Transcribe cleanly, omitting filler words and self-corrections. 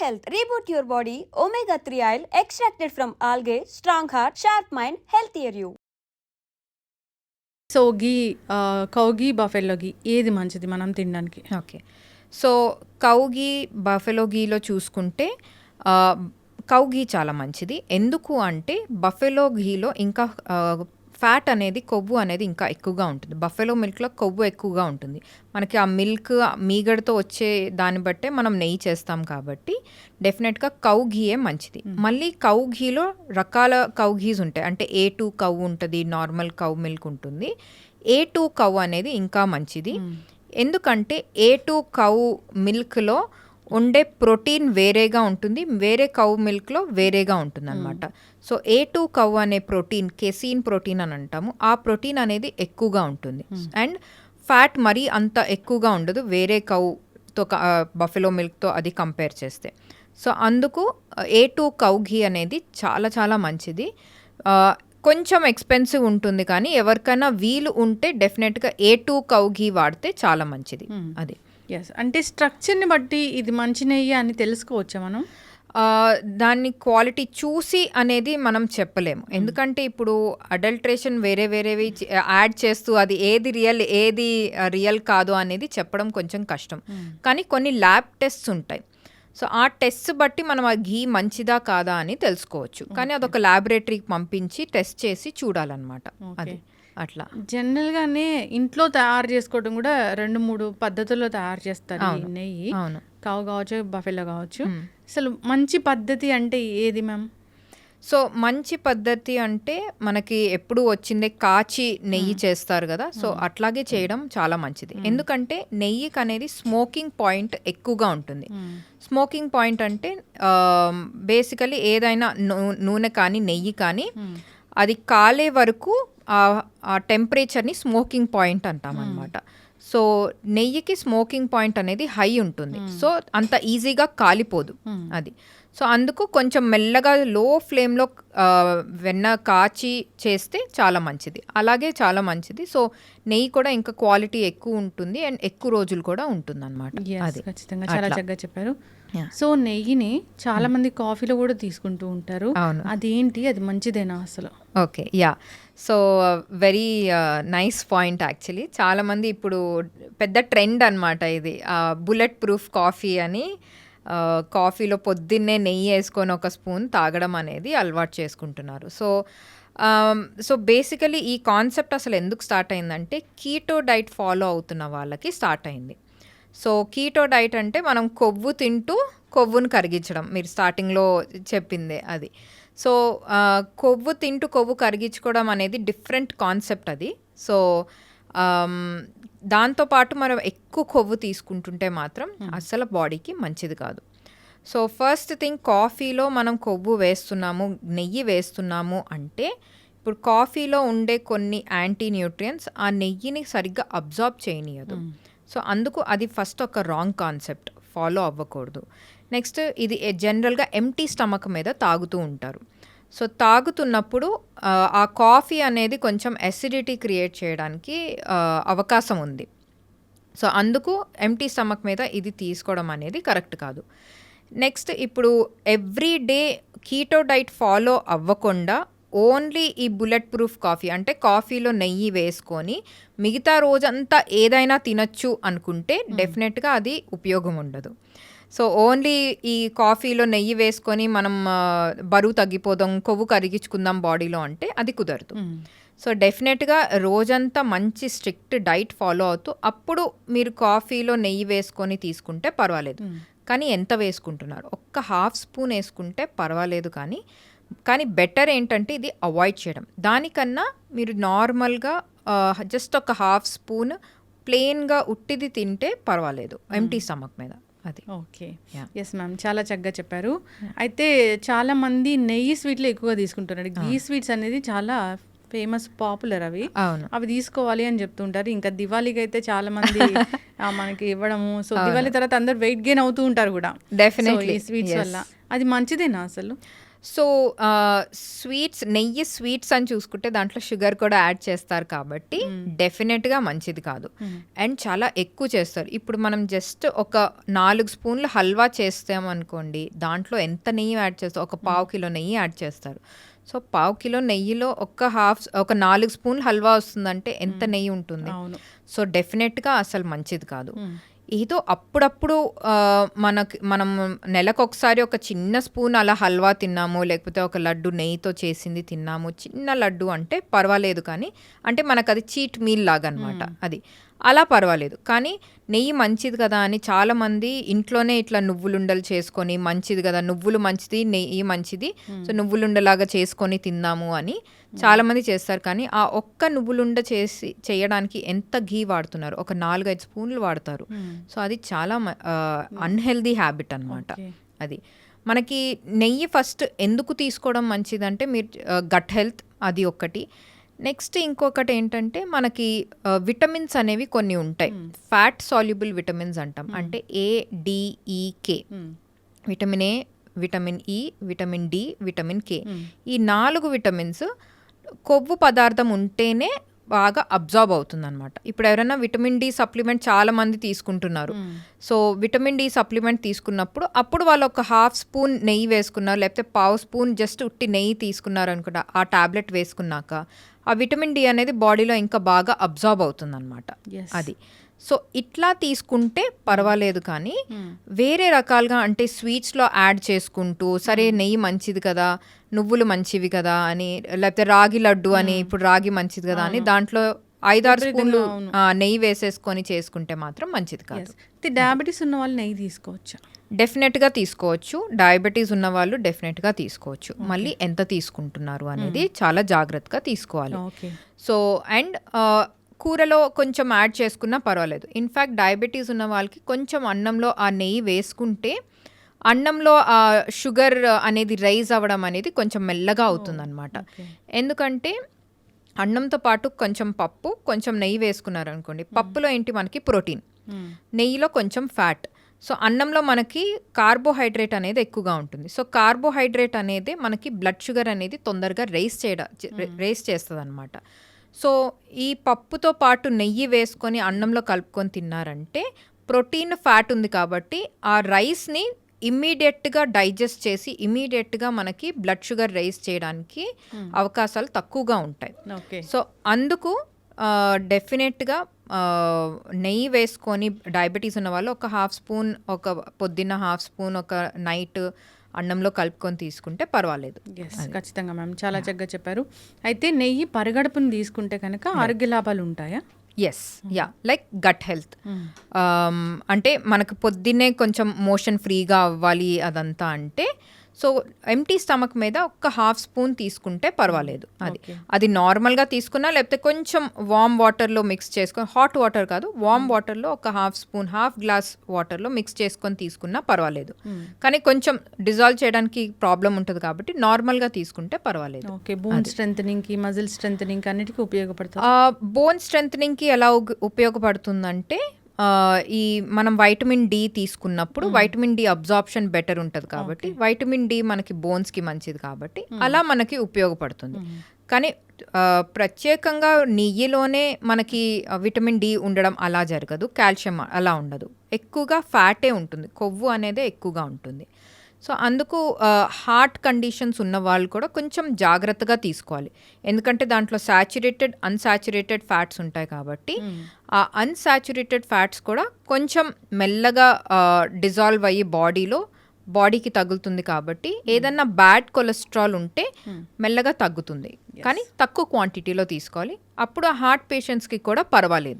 health. Reboot your body. Omega 3 oil extracted from algae. Strong heart, sharp mind, healthier you. So cow ghee buffalo ghee ఏది మంచిది మనం తినడానికి? Okay. So cow ghee, buffalo గీలో చూసుకుంటే cow గీ చాలా మంచిది. ఎందుకు అంటే బఫెలో గీలో ఇంకా ఫ్యాట్ అనేది, కొవ్వు అనేది ఇంకా ఎక్కువగా ఉంటుంది. బఫెలో మిల్క్లో కొవ్వు ఎక్కువగా ఉంటుంది. మనకి ఆ మిల్క్ మీగడతో వచ్చే దాన్ని బట్టే మనం నెయ్యి చేస్తాం కాబట్టి డెఫినెట్గా కౌ ఘీయే మంచిది. మళ్ళీ కౌ ఘీలో రకాల కౌ ఘీస్ ఉంటాయి. అంటే A2 కౌ ఉంటుంది, నార్మల్ కౌ మిల్క్ ఉంటుంది. A2 కౌ అనేది ఇంకా మంచిది. ఎందుకంటే A2 కౌ మిల్క్లో ఉండే ప్రోటీన్ వేరేగా ఉంటుంది, వేరే కౌ మిల్క్లో వేరేగా ఉంటుంది అనమాట. సో A2 కౌ అనే ప్రోటీన్, కెసీన్ ప్రోటీన్ అని అంటాము, ఆ ప్రోటీన్ అనేది ఎక్కువగా ఉంటుంది. అండ్ ఫ్యాట్ మరీ అంత ఎక్కువగా ఉండదు వేరే కౌతో, బఫెలో మిల్క్తో అది కంపేర్ చేస్తే. సో అందుకు A2 కౌ ఘీ అనేది చాలా చాలా మంచిది. కొంచెం ఎక్స్పెన్సివ్ ఉంటుంది, కానీ ఎవరికైనా వీలు ఉంటే డెఫినెట్గా A2 కౌ ఘీ వాడితే చాలా మంచిది. అది అంటే స్ట్రక్చర్ని బట్టి ఇది మంచి నెయ్యి అని తెలుసుకోవచ్చా మనం? దాన్ని క్వాలిటీ చూసి అనేది మనం చెప్పలేము. ఎందుకంటే ఇప్పుడు అడల్ట్రేషన్ వేరే వేరేవి యాడ్ చేస్తూ అది ఏది రియల్ కాదు అనేది చెప్పడం కొంచెం కష్టం. కానీ కొన్ని ల్యాబ్ టెస్ట్స్ ఉంటాయి. సో ఆ టెస్ట్ బట్టి మనం ఆ ఘీ మంచిదా కాదా అని తెలుసుకోవచ్చు. కానీ అదొక ల్యాబొరేటరీకి పంపించి టెస్ట్ చేసి చూడాలన్నమాట. అది అట్లా. జనరల్గానే ఇంట్లో తయారు చేసుకోవడం కూడా 2-3 పద్ధతుల్లో తయారు చేస్తారు ఈ నెయ్యి. కౌ కావచ్చు, బఫెలో కావచ్చు. అసలు మంచి పద్ధతి అంటే ఏది మ్యామ్? సో మంచి పద్ధతి అంటే మనకి ఎప్పుడు వచ్చిందే కాచి నెయ్యి చేస్తారు కదా. సో అట్లాగే చేయడం చాలా మంచిది. ఎందుకంటే నెయ్యికి అనేది స్మోకింగ్ పాయింట్ ఎక్కువగా ఉంటుంది. స్మోకింగ్ పాయింట్ అంటే బేసికలీ ఏదైనా నూనె కానీ నెయ్యి కానీ అది కాలే వరకు ఆ టెంపరేచర్ని స్మోకింగ్ పాయింట్ అంటాం అనమాట. సో నెయ్యికి స్మోకింగ్ పాయింట్ అనేది హై ఉంటుంది. సో అంత ఈజీగా కాలిపోదు అది. సో అందుకు కొంచెం మెల్లగా లో ఫ్లేమ్లో వెన్న కాచి చేస్తే చాలా మంచిది. అలాగే చాలా మంచిది. సో నెయ్యి కూడా ఇంకా క్వాలిటీ ఎక్కువ ఉంటుంది అండ్ ఎక్కువ రోజులు కూడా ఉంటుంది అనమాట. అది ఖచ్చితంగా చాలా చక్కగా చెప్పారు. సో నెయ్యిని చాలా మంది కాఫీలో కూడా తీసుకుంటూ ఉంటారు. అదేంటి, అది మంచిదేనా అసలు? Okay, yeah. So very nice point actually. చాలామంది ఇప్పుడు పెద్ద ట్రెండ్ అనమాట ఇది, బుల్లెట్ ప్రూఫ్ కాఫీ అని. కాఫీలో పొద్దున్నే నెయ్యి వేసుకొని ఒక స్పూన్ తాగడం అనేది అలవాటు చేసుకుంటున్నారు. సో బేసికలీ ఈ కాన్సెప్ట్ అసలు ఎందుకు స్టార్ట్ అయిందంటే కీటో డైట్ ఫాలో అవుతున్న వాళ్ళకి స్టార్ట్ అయింది. సో కీటో డైట్ అంటే మనం కొవ్వు తింటూ కొవ్వును కరిగించడం, మీరు స్టార్టింగ్లో చెప్పిందే అది. సో కొవ్వు తింటూ కొవ్వు కరిగించుకోవడం అనేది డిఫరెంట్ కాన్సెప్ట్ అది. సో దాంతోపాటు మనం ఎక్కువ కొవ్వు తీసుకుంటుంటే మాత్రం అసలు బాడీకి మంచిది కాదు. సో ఫస్ట్ థింగ్, కాఫీలో మనం కొవ్వు వేస్తున్నాము, నెయ్యి వేస్తున్నాము అంటే ఇప్పుడు కాఫీలో ఉండే కొన్ని యాంటీ న్యూట్రియంట్స్ ఆ నెయ్యిని సరిగ్గా అబ్జార్బ్ చేయనీయదు. సో అందుకు అది ఫస్ట్ ఒక రాంగ్ కాన్సెప్ట్, ఫాలో అవ్వకూడదు. నెక్స్ట్, ఇది జనరల్గా ఎంటీ స్టమక్ మీద తాగుతూ ఉంటారు. సో తాగుతున్నప్పుడు ఆ కాఫీ అనేది కొంచెం అసిడిటీ క్రియేట్ చేయడానికి అవకాశం ఉంది. సో అందుకు ఎంటీ స్టమక్ మీద ఇది తీసుకోవడం అనేది కరెక్ట్ కాదు. నెక్స్ట్, ఇప్పుడు every day keto diet follow అవ్వకుండా ఓన్లీ ఈ బుల్లెట్ ప్రూఫ్ కాఫీ అంటే కాఫీలో నెయ్యి వేసుకొని మిగతా రోజంతా ఏదైనా తినచ్చు అనుకుంటే డెఫినెట్గా అది ఉపయోగం ఉండదు. సో ఓన్లీ ఈ కాఫీలో నెయ్యి వేసుకొని మనం బరువు తగ్గిపోదాం, కొవ్వు కరిగించుకుందాం బాడీలో అంటే అది కుదరదు. సో డెఫినెట్గా రోజంతా మంచి స్ట్రిక్ట్ డైట్ ఫాలో అవుతూ అప్పుడు మీరు కాఫీలో నెయ్యి వేసుకొని తీసుకుంటే పర్వాలేదు. కానీ ఎంత వేసుకుంటున్నారు? ఒక్క హాఫ్ స్పూన్ వేసుకుంటే పర్వాలేదు. కానీ బెటర్ ఏంటంటే ఇది అవాయిడ్ చేయడం. దానికన్నా మీరు నార్మల్గా జస్ట్ ఒక హాఫ్ స్పూన్ ప్లెయిన్గా ఉట్టిది తింటే పర్వాలేదు ఎంటీ స్టమక్ మీద. అది ఓకే. ఎస్ మ్యామ్, చాలా చక్కగా చెప్పారు. అయితే చాలా మంది నెయ్యి స్వీట్లు ఎక్కువగా తీసుకుంటున్నారు. ఘీ స్వీట్స్ అనేది చాలా ఫేమస్, పాపులర్. అవి తీసుకోవాలి అని చెప్తుంటారు. ఇంకా దివాళీకి అయితే చాలా మంది మనకి ఇవ్వడము. సో దివాళీ తర్వాత అందరు వెయిట్ గెయిన్ అవుతూ ఉంటారు కూడా డెఫినెట్లీ ఈ స్వీట్స్ వల్ల. అది మంచిదేనా అసలు? సో నెయ్యి స్వీట్స్ అని చూసుకుంటే దాంట్లో షుగర్ కూడా యాడ్ చేస్తారు కాబట్టి డెఫినెట్గా మంచిది కాదు. అండ్ చాలా ఎక్కువ చేస్తారు. ఇప్పుడు మనం జస్ట్ ఒక 4 స్పూన్లు హల్వా చేస్తామనుకోండి, దాంట్లో ఎంత నెయ్యి యాడ్ చేస్తారు, ఒక 1/2 కిలో నెయ్యి యాడ్ చేస్తారు. సో 1/2 కిలో నెయ్యిలో ఒక 4 స్పూన్లు హల్వా వస్తుందంటే ఎంత నెయ్యి ఉంటుంది. సో డెఫినెట్గా అసలు మంచిది కాదు. ఏదో అప్పుడప్పుడు మనం నెలకొకసారి ఒక చిన్న స్పూన్ అలా హల్వా తిన్నాము, లేకపోతే ఒక లడ్డు నెయ్యితో చేసింది తిన్నాము, చిన్న లడ్డు అంటే పర్వాలేదు. కానీ అంటే మనకు అది చీట్ మీల్ లాగా అనమాట. అది అలా పర్వాలేదు. కానీ నెయ్యి మంచిది కదా అని చాలామంది ఇంట్లోనే ఇట్లా నువ్వులుండలు చేసుకొని, మంచిది కదా నువ్వులు మంచిది, నెయ్యి మంచిది, సో నువ్వులుండలాగా చేసుకొని తిందాము అని చాలామంది చేస్తారు. కానీ ఆ ఒక్క నువ్వులుండ చేయడానికి ఎంత ఘీ వాడుతున్నారు, ఒక 4-5 స్పూన్లు వాడతారు. సో అది చాలా అన్హెల్దీ హ్యాబిట్ అనమాట. అది మనకి నెయ్యి ఫస్ట్ ఎందుకు తీసుకోవడం మంచిదంటే మీరు గట్ హెల్త్, అది ఒకటి. నెక్స్ట్ ఇంకొకటి ఏంటంటే మనకి విటమిన్స్ అనేవి కొన్ని ఉంటాయి. ఫ్యాట్ సాల్యుబుల్ విటమిన్స్ అంటాం. అంటే ADEK, vitamin A, vitamin E, vitamin D, vitamin K. ఈ 4 విటమిన్స్ కొవ్వు పదార్థం ఉంటేనే బాగా అబ్జార్బ్ అవుతుంది అనమాట. ఇప్పుడు ఎవరైనా విటమిన్ డి సప్లిమెంట్ చాలా మంది తీసుకుంటున్నారు. సో విటమిన్ డి సప్లిమెంట్ తీసుకున్నప్పుడు అప్పుడు వాళ్ళు ఒక 1/2 స్పూన్ నెయ్యి వేసుకున్నారు, లేకపోతే 1/2 స్పూన్ జస్ట్ ఉట్టి నెయ్యి తీసుకున్నారు అనుకుంటా, ఆ టాబ్లెట్ వేసుకున్నాక ఆ విటమిన్ డి అనేది బాడీలో ఇంకా బాగా అబ్జార్బ్ అవుతుంది అనమాట. అది సో ఇట్లా తీసుకుంటే పర్వాలేదు. కానీ వేరే రకాలుగా అంటే స్వీట్స్లో యాడ్ చేసుకుంటూ, సరే నెయ్యి మంచిది కదా, నువ్వులు మంచివి కదా అని, లేకపోతే రాగి లడ్డు అని, ఇప్పుడు రాగి మంచిది కదా అని దాంట్లో 5-6 స్పూన్లు నెయ్యి వేసేసుకొని చేసుకుంటే మాత్రం మంచిది కాదు. డయాబెటీస్ ఉన్న వాళ్ళు నెయ్యి తీసుకోవచ్చు? డెఫినెట్గా తీసుకోవచ్చు. డయాబెటీస్ ఉన్న వాళ్ళు డెఫినెట్గా తీసుకోవచ్చు. మళ్ళీ ఎంత తీసుకుంటున్నారు అనేది చాలా జాగ్రత్తగా తీసుకోవాలి. సో అండ్ కూరలో కొంచెం యాడ్ చేసుకున్నా పర్వాలేదు. ఇన్ఫ్యాక్ట్ డయాబెటీస్ ఉన్న వాళ్ళకి కొంచెం అన్నంలో ఆ నెయ్యి వేసుకుంటే అన్నంలో ఆ షుగర్ అనేది రైజ్ అవ్వడం అనేది కొంచెం మెల్లగా అవుతుందన్నమాట. ఎందుకంటే అన్నంతో పాటు కొంచెం పప్పు, కొంచెం నెయ్యి వేసుకున్నారు అనుకోండి, పప్పులో ఏంటి మనకి ప్రోటీన్, నెయ్యిలో కొంచెం ఫ్యాట్. సో అన్నంలో మనకి కార్బోహైడ్రేట్ అనేది ఎక్కువగా ఉంటుంది. సో కార్బోహైడ్రేట్ అనేది మనకి బ్లడ్ షుగర్ అనేది తొందరగా రేస్ చేస్తుంది అనమాట. సో ఈ పప్పుతో పాటు నెయ్యి వేసుకొని అన్నంలో కలుపుకొని తిన్నారంటే ప్రోటీన్, ఫ్యాట్ ఉంది కాబట్టి ఆ రైస్ని ఇమ్మీడియట్గా డైజెస్ట్ చేసి ఇమ్మీడియట్గా మనకి బ్లడ్ షుగర్ రైజ్ చేయడానికి అవకాశాలు తక్కువగా ఉంటాయి. సో అందుకు డెఫినెట్గా నెయ్యి వేసుకొని డయాబెటీస్ ఉన్న వాళ్ళు ఒక 1/2 స్పూన్, ఒక పొద్దున్న 1/2 స్పూన్, ఒక నైట్ అన్నంలో కలుపుకొని తీసుకుంటే పర్వాలేదు. ఖచ్చితంగా మ్యామ్, చాలా చక్కగా చెప్పారు. అయితే నెయ్యి పరిగడుపుని తీసుకుంటే కనుక ఆరోగ్య లాభాలు ఉంటాయా? Yes, like gut health. అంటే మనకు పొద్దున్నే కొంచెం మోషన్ ఫ్రీగా అవ్వాలి అదంతా అంటే, సో ఎంటీ స్టమక్ మీద ఒక 1/2 స్పూన్ తీసుకుంటే పర్వాలేదు. అది నార్మల్గా తీసుకున్నా, లేకపోతే కొంచెం వామ్ వాటర్లో మిక్స్ చేసుకొని, హాట్ వాటర్ కాదు, వామ్ వాటర్లో ఒక 1/2 స్పూన్, 1/2 గ్లాస్ వాటర్లో మిక్స్ చేసుకొని తీసుకున్నా పర్వాలేదు. కానీ కొంచెం డిజాల్వ్ చేయడానికి ప్రాబ్లం ఉంటుంది కాబట్టి నార్మల్గా తీసుకుంటే పర్వాలేదు. బోన్ స్ట్రెంథనింగ్కి, మజిల్ స్ట్రెంథనింగ్ అన్నిటికీ ఉపయోగపడుతుంది. బోన్ స్ట్రెంథనింగ్కి ఎలా ఉపయోగపడుతుందంటే, ఈ మనం వైటమిన్ డి తీసుకున్నప్పుడు వైటమిన్ డి అబ్జార్ప్షన్ బెటర్ ఉంటుంది కాబట్టి, వైటమిన్ డి మనకి బోన్స్కి మంచిది కాబట్టి అలా మనకి ఉపయోగపడుతుంది. కానీ ప్రత్యేకంగా నెయ్యిలోనే మనకి విటమిన్ డి ఉండడం అలా జరగదు, కాల్షియం అలా ఉండదు, ఎక్కువగా ఫ్యాటే ఉంటుంది, కొవ్వు అనేది ఎక్కువగా ఉంటుంది. సో అందుకు హార్ట్ కండిషన్స్ ఉన్న వాళ్ళు కూడా కొంచెం జాగ్రత్తగా తీసుకోవాలి. ఎందుకంటే దాంట్లో సాచురేటెడ్, అన్సాచురేటెడ్ ఫ్యాట్స్ ఉంటాయి కాబట్టి ఆ అన్సాచురేటెడ్ ఫ్యాట్స్ కూడా కొంచెం మెల్లగా డిజాల్వ్ అయ్యి బాడీకి తగులుతుంది కాబట్టి ఏదన్నా బ్యాడ్ కొలెస్ట్రాల్ ఉంటే మెల్లగా తగ్గుతుంది. కానీ తక్కువ క్వాంటిటీలో తీసుకోవాలి. అప్పుడు ఆ హార్ట్ పేషెంట్స్కి కూడా పర్వాలేదు.